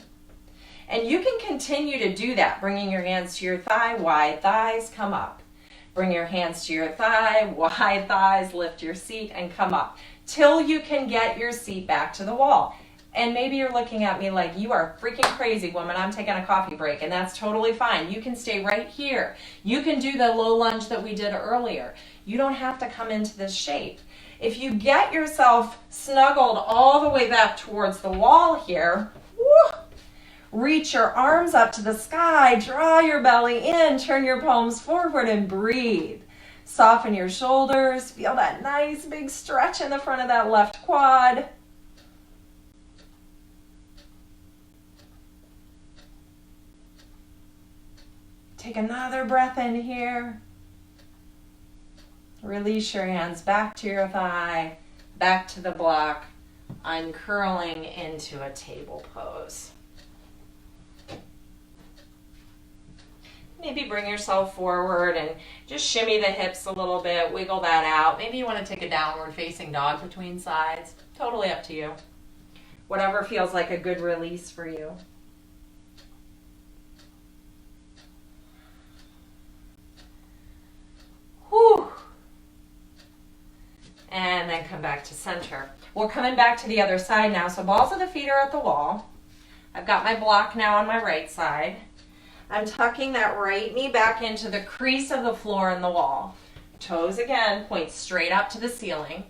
And you can continue to do that, bringing your hands to your thigh, wide thighs, come up. Bring your hands to your thigh, wide thighs, lift your seat, and come up, till you can get your seat back to the wall. And maybe you're looking at me like, you are freaking crazy, woman, I'm taking a coffee break, and that's totally fine. You can stay right here. You can do the low lunge that we did earlier. You don't have to come into this shape. If you get yourself snuggled all the way back towards the wall here, reach your arms up to the sky, draw your belly in, turn your palms forward and breathe. Soften your shoulders, feel that nice big stretch in the front of that left quad. Take another breath in here. Release your hands back to your thigh, back to the block, uncurling into a table pose. Maybe bring yourself forward and just shimmy the hips a little bit, wiggle that out. Maybe you want to take a downward facing dog between sides. Totally up to you. Whatever feels like a good release for you. Whew. And then come back to center. We're coming back to the other side now. So balls of the feet are at the wall. I've got my block now on my right side. I'm tucking that right knee back into the crease of the floor and the wall. Toes again point straight up to the ceiling.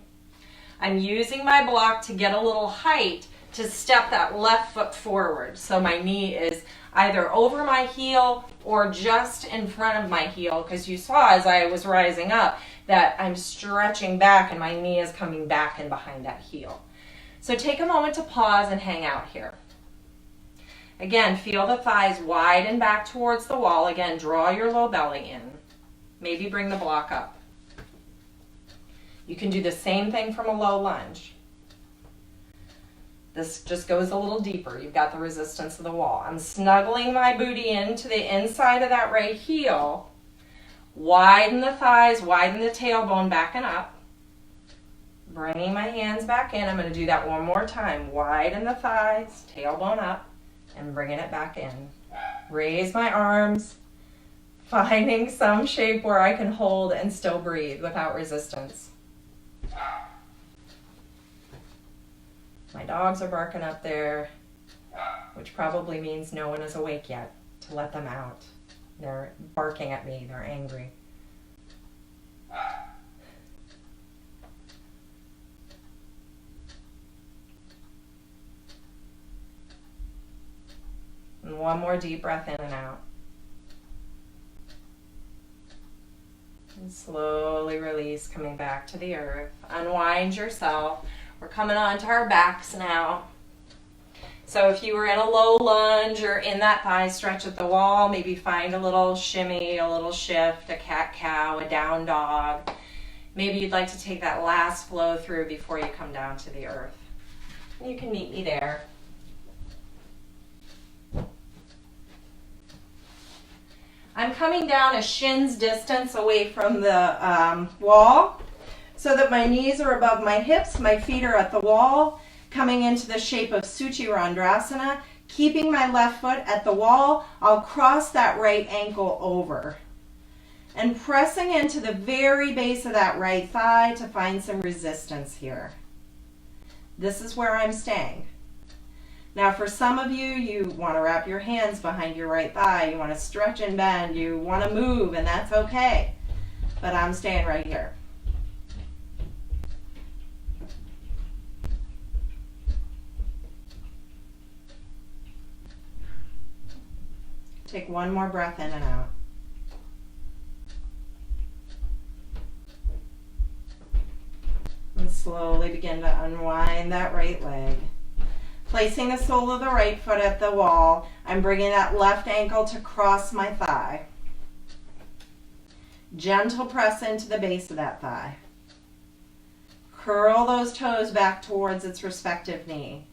I'm using my block to get a little height to step that left foot forward. So my knee is either over my heel or just in front of my heel, because you saw as I was rising up that I'm stretching back and my knee is coming back and behind that heel. So take a moment to pause and hang out here. Again, feel the thighs widen back towards the wall. Again, draw your low belly in. Maybe bring the block up. You can do the same thing from a low lunge. This just goes a little deeper. You've got the resistance of the wall. I'm snuggling my booty into the inside of that right heel. Widen the thighs, widen the tailbone back and up. Bringing my hands back in. I'm going to do that one more time. Widen the thighs, tailbone up, and bringing it back in. Raise my arms, finding some shape where I can hold and still breathe without resistance. My dogs are barking up there, which probably means no one is awake yet to let them out. They're barking at me. They're angry. And one more deep breath in and out. And slowly release, coming back to the earth. Unwind yourself. We're coming on to our backs now. So if you were in a low lunge or in that thigh stretch at the wall, maybe find a little shimmy, a little shift, a cat-cow, a down dog. Maybe you'd like to take that last flow through before you come down to the earth. You can meet me there. I'm coming down a shin's distance away from the wall so that my knees are above my hips, my feet are at the wall, coming into the shape of Suchirandrasana, keeping my left foot at the wall. I'll cross that right ankle over and pressing into the very base of that right thigh to find some resistance here. This is where I'm staying. Now for some of you, you want to wrap your hands behind your right thigh, you want to stretch and bend, you want to move, and that's okay. But I'm staying right here. Take one more breath in and out. And slowly begin to unwind that right leg. Placing the sole of the right foot at the wall, I'm bringing that left ankle to cross my thigh. Gentle press into the base of that thigh. Curl those toes back towards its respective knee.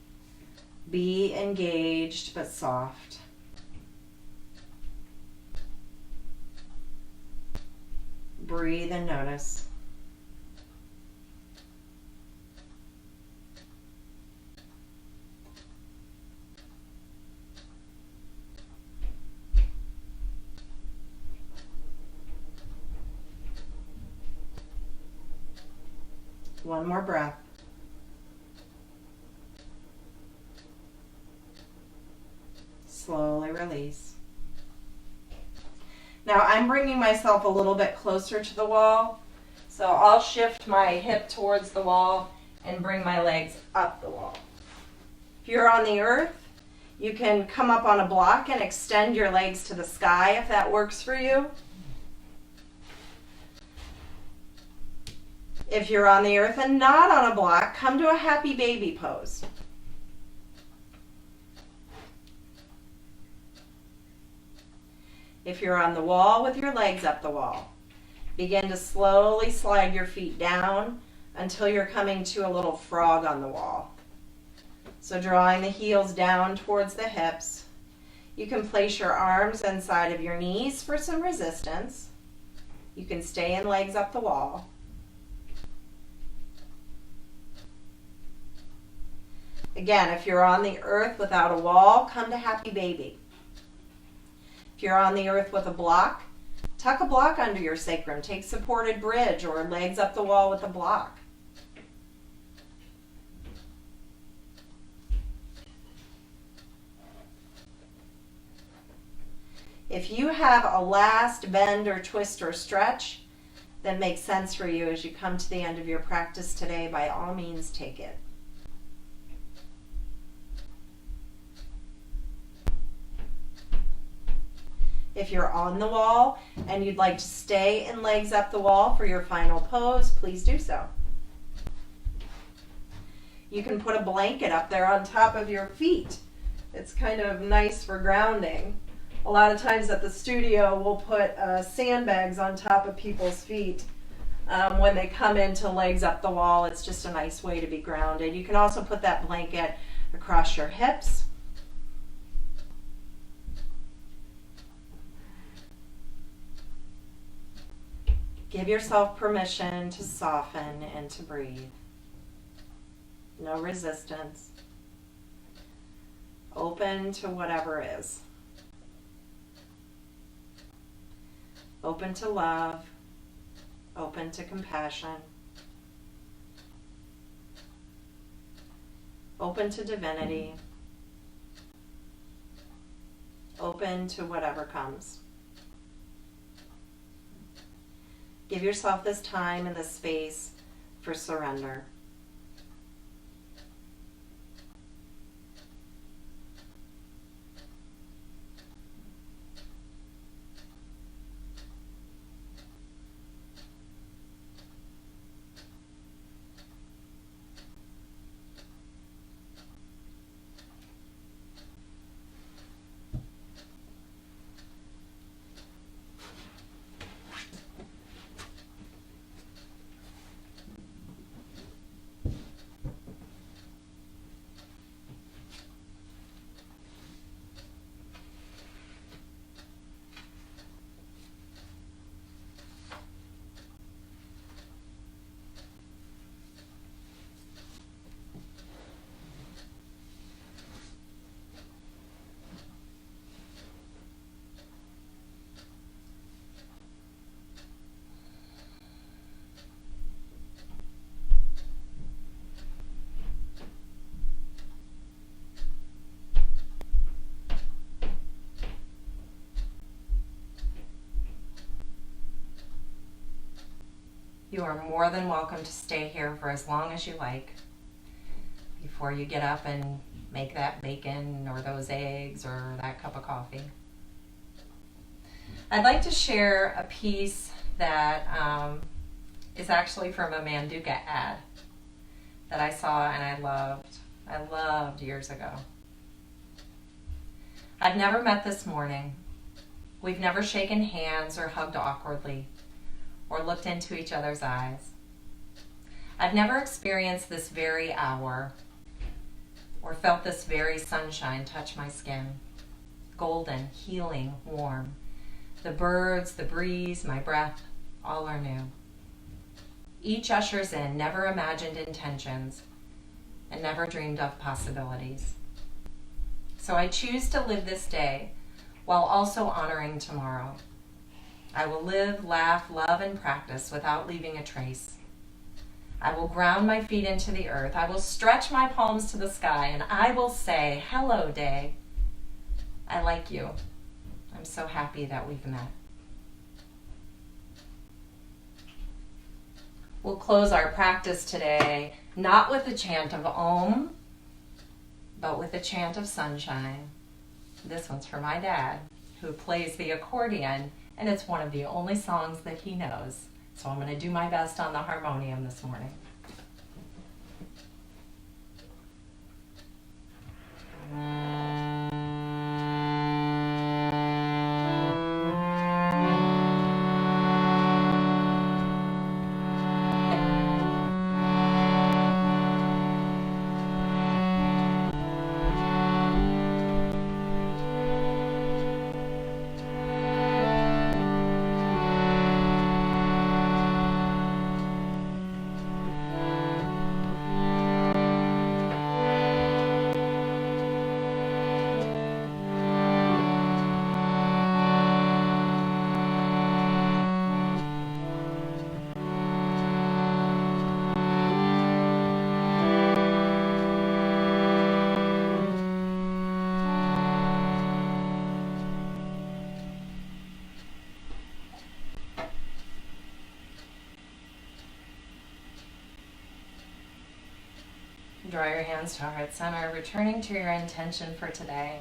Be engaged but soft. Breathe and notice. One more breath. Slowly release. Now I'm bringing myself a little bit closer to the wall, so I'll shift my hip towards the wall and bring my legs up the wall. If you're on the earth, you can come up on a block and extend your legs to the sky if that works for you. If you're on the earth and not on a block, come to a happy baby pose. If you're on the wall with your legs up the wall, begin to slowly slide your feet down until you're coming to a little frog on the wall. So drawing the heels down towards the hips. You can place your arms inside of your knees for some resistance. You can stay in legs up the wall. Again, if you're on the earth without a wall, come to happy baby. If you're on the earth with a block, Tuck a block under your sacrum. Take supported bridge or legs up the wall with a block. If you have a last bend or twist or stretch that makes sense for you as you come to the end of your practice today, by all means take it. If you're on the wall and you'd like to stay in legs up the wall for your final pose, please do so. You can put a blanket up there on top of your feet. It's kind of nice for grounding. A lot of times at the studio, we'll put sandbags on top of people's feet when they come into legs up the wall. It's just a nice way to be grounded. You can also put that blanket across your hips. Give yourself permission to soften and to breathe. No resistance. Open to whatever is. Open to love. Open to compassion. Open to divinity. Open to whatever comes. Give yourself this time and this space for surrender. You are more than welcome to stay here for as long as you like before you get up and make that bacon or those eggs or that cup of coffee. I'd like to share a piece that is actually from a Manduka ad that I saw and I loved years ago. I've never met this morning. We've never shaken hands or hugged awkwardly or looked into each other's eyes. I've never experienced this very hour or felt this very sunshine touch my skin. Golden, healing, warm. The birds, the breeze, my breath, all are new. Each ushers in never imagined intentions and never dreamed of possibilities. So I choose to live this day while also honoring tomorrow. I will live, laugh, love, and practice without leaving a trace. I will ground my feet into the earth. I will stretch my palms to the sky, and I will say, hello, day. I like you. I'm so happy that we've met. We'll close our practice today not with a chant of Om, but with a chant of sunshine. This one's for my dad, who plays the accordion, and it's one of the only songs that he knows. So I'm going to do my best on the harmonium this morning. Draw your hands to heart center, returning to your intention for today.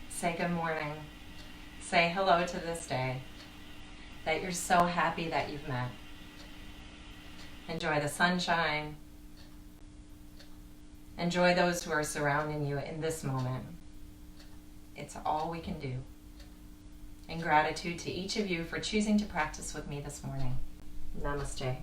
Say good morning. Say hello to this day that you're so happy that you've met. Enjoy the sunshine. Enjoy those who are surrounding you in this moment. It's all we can do. And gratitude to each of you for choosing to practice with me this morning. Namaste.